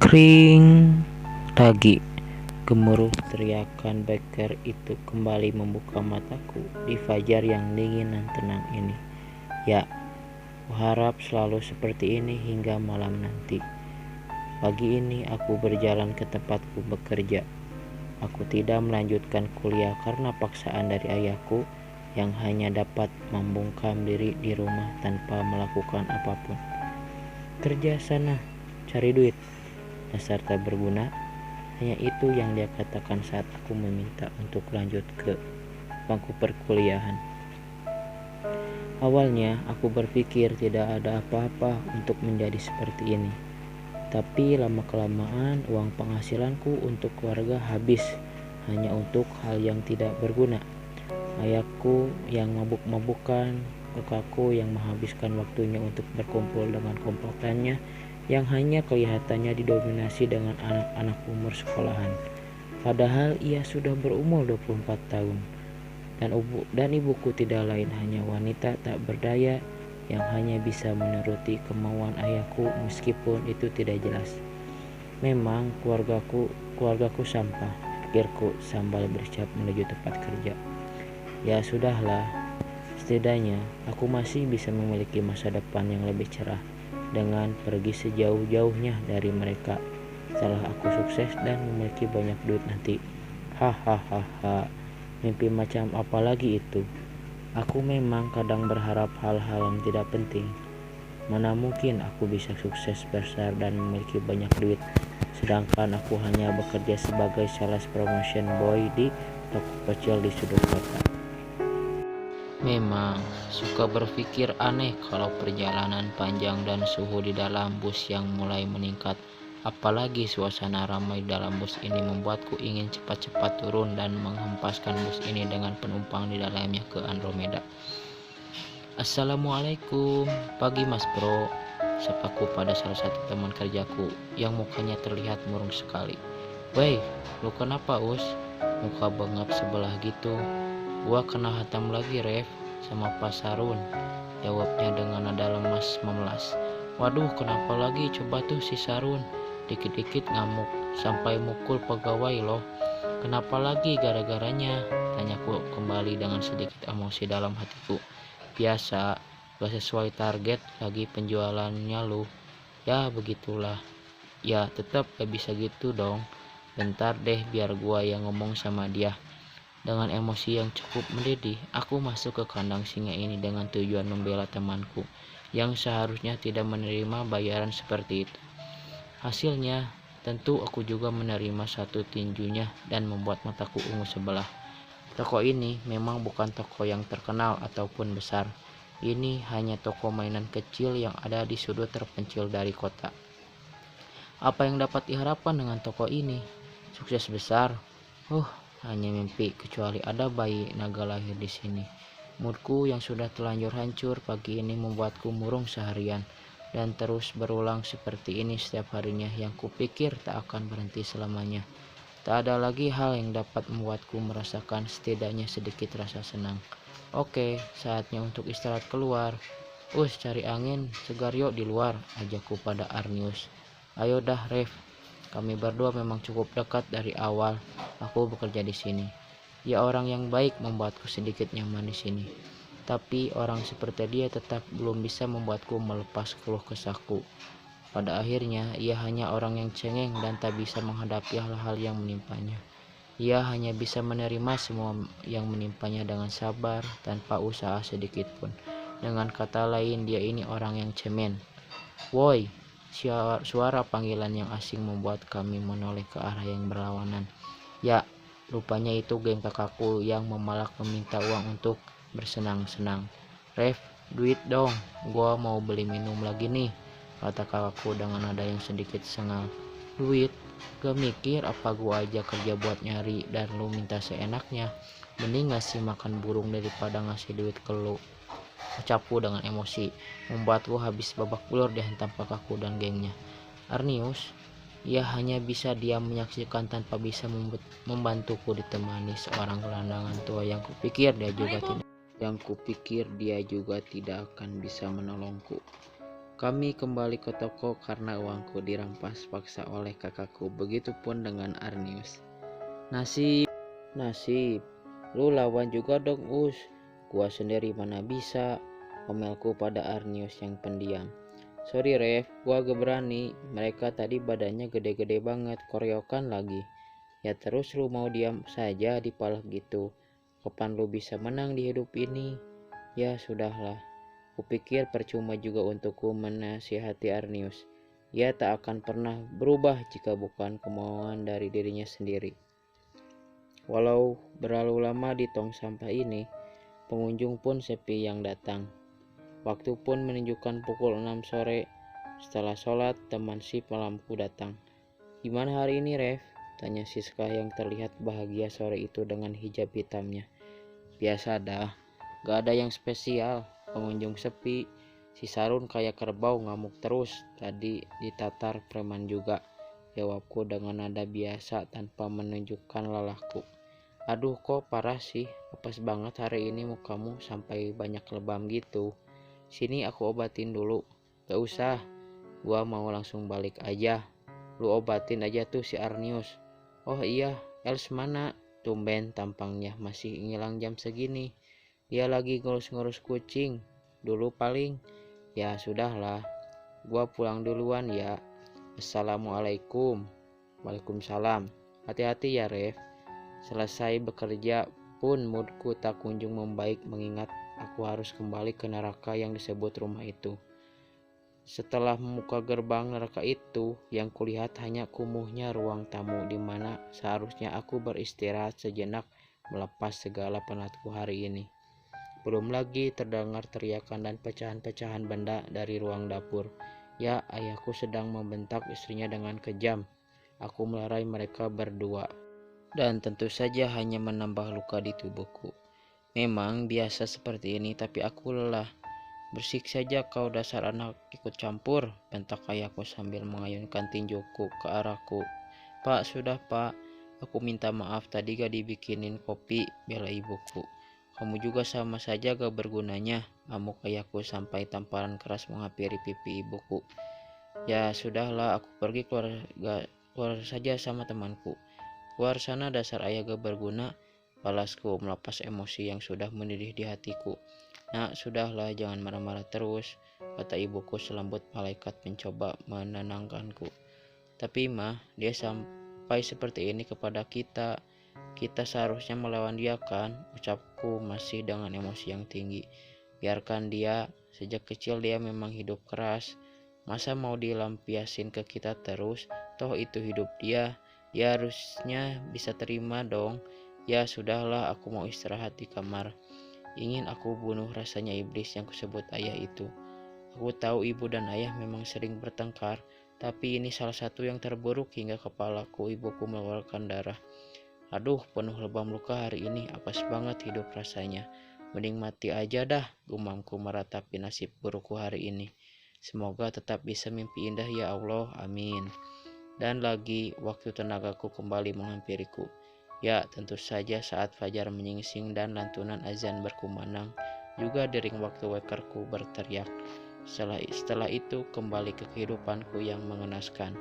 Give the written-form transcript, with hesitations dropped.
Kring lagi. Gemuruh teriakan Baker itu kembali membuka mataku di fajar yang dingin dan tenang ini. Ya, kuharap selalu seperti ini hingga malam nanti. Pagi ini aku berjalan ke tempatku bekerja. Aku tidak melanjutkan kuliah karena paksaan dari ayahku yang hanya dapat membungkam diri di rumah tanpa melakukan apapun. Kerja sana, cari duit, dasar tak berguna. Hanya itu yang dia katakan saat aku meminta untuk lanjut ke bangku perkuliahan. Awalnya aku berpikir tidak ada apa-apa untuk menjadi seperti ini. Tapi lama-kelamaan uang penghasilanku untuk keluarga habis hanya untuk hal yang tidak berguna. Ayahku yang mabuk-mabukan, kakakku yang menghabiskan waktunya untuk berkumpul dengan komplotannya yang hanya kelihatannya didominasi dengan anak-anak umur sekolahan. Padahal ia sudah berumur 24 tahun. Dan ibuku tidak lain hanya wanita tak berdaya yang hanya bisa menuruti kemauan ayahku meskipun itu tidak jelas. Memang keluargaku sampah, pikirku sambil bersiap menuju tempat kerja. Ya sudahlah, setidaknya aku masih bisa memiliki masa depan yang lebih cerah dengan pergi sejauh-jauhnya dari mereka setelah aku sukses dan memiliki banyak duit nanti. Hahaha, mimpi macam apa lagi itu? Aku memang kadang berharap hal-hal yang tidak penting. Mana mungkin aku bisa sukses besar dan memiliki banyak duit, sedangkan aku hanya bekerja sebagai sales promotion boy di toko kecil di sudut kota. Memang suka berpikir aneh kalau perjalanan panjang dan suhu di dalam bus yang mulai meningkat. Apalagi suasana ramai dalam bus ini membuatku ingin cepat-cepat turun dan menghempaskan bus ini dengan penumpang di dalamnya ke Andromeda. Assalamualaikum, pagi Mas Bro, sapaku pada salah satu teman kerjaku yang mukanya terlihat murung sekali. Weh, lu kenapa Us? Muka bengap sebelah gitu. Gua kena hatam lagi Ref sama Pak Sarun, jawabnya dengan nada lemas memelas. Waduh, kenapa lagi coba tuh si Sarun? Dikit-dikit ngamuk sampai mukul pegawai loh. Kenapa lagi gara-garanya? Tanyaku kembali dengan sedikit emosi dalam hatiku. Biasa, gak sesuai target lagi penjualannya lu. Ya begitulah. Ya tetap gak bisa gitu dong. Bentar deh biar gua yang ngomong sama dia. Dengan emosi yang cukup mendidih, aku masuk ke kandang singa ini dengan tujuan membela temanku yang seharusnya tidak menerima bayaran seperti itu. Hasilnya, tentu aku juga menerima satu tinjunya dan membuat mataku ungu sebelah. Toko ini memang bukan toko yang terkenal ataupun besar. Ini hanya toko mainan kecil yang ada di sudut terpencil dari kota. Apa yang dapat diharapkan dengan toko ini? Sukses besar? Hanya mimpi, kecuali ada bayi naga lahir di sini. Moodku yang sudah terlanjur hancur pagi ini membuatku murung seharian. Dan terus berulang seperti ini setiap harinya yang kupikir tak akan berhenti selamanya. Tak ada lagi hal yang dapat membuatku merasakan setidaknya sedikit rasa senang. Oke, saatnya untuk istirahat keluar. Cari angin segar yuk di luar, ajakku pada Arnius. Ayo dah Ref, kami berdua memang cukup dekat dari awal aku bekerja di sini. Dia orang yang baik membuatku sedikit nyaman di sini. Tapi orang seperti dia tetap belum bisa membuatku melepas keluh kesahku. Pada akhirnya, ia hanya orang yang cengeng dan tak bisa menghadapi hal-hal yang menimpanya. Ia hanya bisa menerima semua yang menimpanya dengan sabar tanpa usaha sedikit pun. Dengan kata lain, dia ini orang yang cemen. Woi, suara panggilan yang asing membuat kami menoleh ke arah yang berlawanan. Ya, rupanya itu geng kakakku yang memalak meminta uang untuk bersenang-senang. Ref, duit dong, gua mau beli minum lagi nih, kata kakakku dengan nada yang sedikit sengal. Duit? Gak mikir apa gua aja kerja buat nyari dan lu minta seenaknya. Mending ngasih makan burung daripada ngasih duit ke lu, ucapku dengan emosi, membuatku habis babak belur dihantam kakakku dan gengnya. Arnius, ia hanya bisa diam menyaksikan tanpa bisa membantuku ditemani seorang gelandangan tua yang kupikir dia juga tidak akan bisa menolongku. Kami kembali ke toko karena uangku dirampas paksa oleh kakakku. Begitupun dengan Arnius. Nasib, lu lawan juga dong Us. Gua sendiri mana bisa, omelku pada Arnius yang pendiam. Sorry Ref, gua gak berani. Mereka tadi badannya gede-gede banget, koreokan lagi. Ya terus lu mau diam saja dipalak gitu. Kapan lu bisa menang di hidup ini? Ya sudahlah. Kupikir percuma juga untukku menasihati Arnius. Ia tak akan pernah berubah jika bukan kemauan dari dirinya sendiri. Walau berlalu lama di tong sampah ini, pengunjung pun sepi yang datang. Waktu pun menunjukkan pukul 6 sore. Setelah sholat, teman si malamku datang. Gimana hari ini, Ref? Tanya Siska yang terlihat bahagia sore itu dengan hijab hitamnya. Biasa dah, gak ada yang spesial. Pengunjung sepi. Si Sarun kayak kerbau ngamuk terus. Tadi ditatar preman juga. Jawabku dengan nada biasa tanpa menunjukkan lelahku. Aduh kok parah sih. Apes banget hari ini mukamu sampai banyak lebam gitu. Sini aku obatin dulu. Gak usah. Gua mau langsung balik aja. Lu obatin aja tuh si Arnius. Oh iya, Els mana? Tumben tampangnya masih ngilang jam segini. Dia lagi ngurus-ngurus kucing dulu paling. Ya sudahlah, gua pulang duluan ya. Assalamualaikum. Waalaikumsalam. Hati-hati ya Ref. Selesai bekerja pun moodku tak kunjung membaik mengingat aku harus kembali ke neraka yang disebut rumah itu. Setelah membuka gerbang neraka itu, yang kulihat hanya kumuhnya ruang tamu di mana seharusnya aku beristirahat sejenak melepas segala penatku hari ini. Belum lagi terdengar teriakan dan pecahan-pecahan benda dari ruang dapur. Ya, ayahku sedang membentak istrinya dengan kejam. Aku melerai mereka berdua. Dan tentu saja hanya menambah luka di tubuhku. Memang biasa seperti ini, tapi aku lelah. Bersik saja kau dasar anak ikut campur, bentak ayahku sambil mengayunkan tinjuku ke arahku. Pak, sudah pak, aku minta maaf tadi gak dibikinin kopi, bela ibuku. Kamu juga sama saja gak bergunanya, amuk ayahku sampai tamparan keras menghampiri pipi ibuku. Ya sudahlah, aku pergi keluar saja sama temanku. Keluar sana dasar ayah gak berguna, balasku melepas emosi yang sudah mendidih di hatiku. Nak, sudahlah, jangan marah-marah terus, kata ibuku selembut malaikat mencoba menenangkanku. Tapi mah, dia sampai seperti ini kepada kita. Kita seharusnya melawan dia kan, ucapku masih dengan emosi yang tinggi. Biarkan dia, sejak kecil dia memang hidup keras. Masa mau dilampiasin ke kita terus, toh itu hidup dia harusnya bisa terima dong. Ya sudahlah, aku mau istirahat di kamar. Ingin aku bunuh rasanya iblis yang kusebut ayah itu. Aku tahu ibu dan ayah memang sering bertengkar, tapi ini salah satu yang terburuk hingga kepalaku ibuku mengeluarkan darah. Aduh, penuh lebam luka hari ini, apes banget hidup rasanya. Mending mati aja dah, gumamku meratapi nasib burukku hari ini. Semoga tetap bisa mimpi indah ya Allah, amin. Dan lagi, waktu tenagaku kembali menghampiriku. Ya, tentu saja saat fajar menyingsing dan lantunan azan berkumandang, juga dering waktu wekerku berteriak. Setelah itu kembali ke kehidupanku yang mengenaskan.